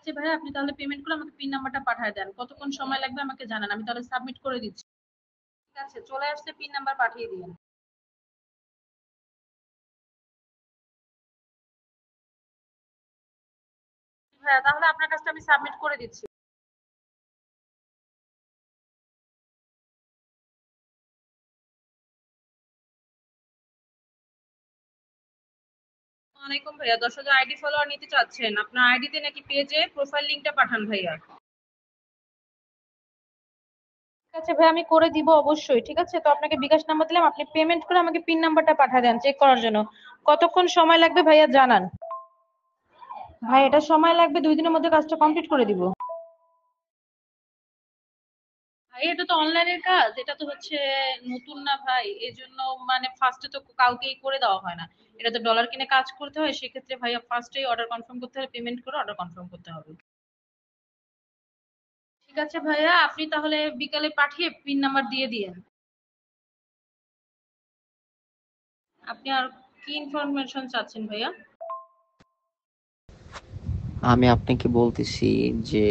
আচ্ছা ভাইয়া, আপনি তাহলে পেমেন্ট করে আমাকে পিন নাম্বারটা পাঠিয়ে দেন। কতক্ষণ সময় লাগবে আমাকে জানান, আমি তাহলে সাবমিট করে দিচ্ছি। ঠিক আছে, চলে আসছে, পিন নাম্বার পাঠিয়ে দিন। ভাইয়া তাহলে আপনার কাছটা আমি সাবমিট করে দিচ্ছি। ওয়ালাইকুম ভাইয়া, 10,000 আইডি ফলোয়ার নিতে চাচ্ছেন? আপনার আইডিতে নাকি পেজে প্রোফাইল লিংকটা পাঠান ভাইয়া। ঠিক আছে ভাই, আমি করে দিব অবশ্যই। ঠিক আছে, তো আপনাকে বিকাশ নাম্বার দিলাম, আপনি পেমেন্ট করে আমাকে পিন নাম্বারটা পাঠিয়ে দেন চেক করার জন্য। কতক্ষণ সময় লাগবে ভাইয়া জানান। ভাই এটা সময় লাগবে, 2 দিনের মধ্যে কাজটা কমপ্লিট করে দিব। ভাই এটা তো অনলাইনের কাজ, এটা তো হচ্ছে নতুন না ভাই, এই জন্য মানে ফার্স্টে তো কাউকেই করে দেওয়া হয় না। এটা তো ডলার কিনে কাজ করতে হয়, সেক্ষেত্রে ভাইয়া ফার্স্টেই অর্ডার কনফার্ম করতে হবে, পেমেন্ট করে অর্ডার কনফার্ম করতে হবে। ঠিক আছে ভাইয়া, আপনি তাহলে বিকালে পাঠিয়ে পিন নাম্বার দিয়ে দিয়েন। আপনি আর কি ইনফরমেশন চাচ্ছেন ভাইয়া? আমি আপনাকে বলতেছি যে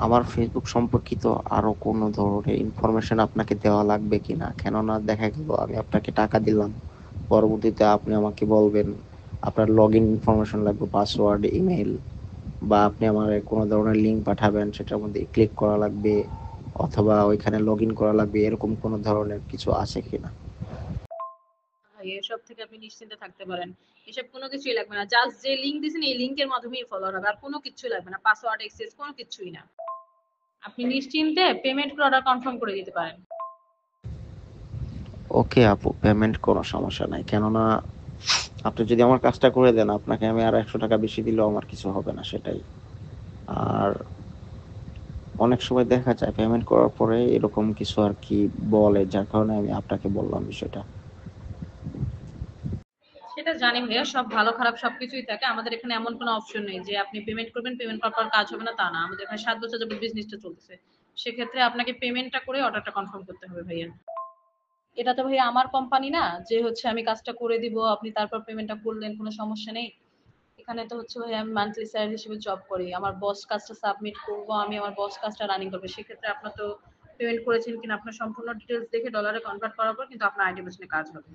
আমার ফেসবুক সম্পর্কিত আরো কোনো ধরনের ইনফরমেশন আপনাকে দেওয়া লাগবে কিনা, কেননা দেখা গেল আমি আপনাকে টাকা দিলাম, পরবর্তীতে আপনি আমাকে বলবেন আপনার লগ ইন ইনফরমেশন লাগবে, পাসওয়ার্ড, ইমেল, বা আপনি আমার কোনো ধরনের লিঙ্ক পাঠাবেন, সেটার মধ্যে ক্লিক করা লাগবে অথবা ওইখানে লগ ইন করা লাগবে, এরকম কোনো ধরনের কিছু আছে কিনা? ভাই এসব থেকে আপনি নিশ্চিন্তে থাকতে পারেন, এসব কোনো কিছুই লাগবে না। জাস্ট যে লিংক দিয়েছেন এই লিংকের মাধ্যমেই ফলোয়ার হবে, আর কোনো কিছুই লাগবে না, পাসওয়ার্ড এক্সেস কোনো কিছুই না। আপনি নিশ্চিন্তে পেমেন্ট করে অর্ডার কনফার্ম করে দিতে পারেন। ওকে আপু, পেমেন্ট কোনো সমস্যা নাই, কেননা আপনি যদি আমার কাজটা করে দেন আপনাকে আমি আর 100 টাকা বেশি দিলেও আমার কিছু হবে না, সেটাই। আর অনেক সময় দেখা যায় পেমেন্ট করার পরে এরকম কিছু আর কি বলে, যার কারণে আমি আপনাকে বললাম বিষয়টা। সেটা জানি ভাইয়া, সব ভালো খারাপ সবকিছুই থাকে। আমাদের এখানে এমন কোনো অপশন নেই যে আপনি পেমেন্ট করবেন, পেমেন্ট করার পর কাজ হবে না, তা না। আমাদের এখানে 7 বছর যাবত বিজনেসটা চলতেছে, সেক্ষেত্রে আপনাকে পেমেন্টটা করে অর্ডারটা কনফার্ম করতে হবে ভাইয়া। এটা তো ভাইয়া আমার কোম্পানি না যে হচ্ছে আমি কাজটা করে দিব আপনি তারপর পেমেন্টটা করলেন, কোনো সমস্যা নেই। এখানে তো হচ্ছে ভাইয়া আমি মান্থলি স্যালারি হিসেবে জব করি, আমার বস কাজটা সাবমিট করবো, আমি আমার বস কাজটা রানিং করবে। সেক্ষেত্রে আপনার তো পেমেন্ট করেছেন কিনা আপনার সম্পূর্ণ ডিটেলস দেখে ডলারে কনভার্ট করার পর কিন্তু আপনার আইডি পেছনে কাজ হবে।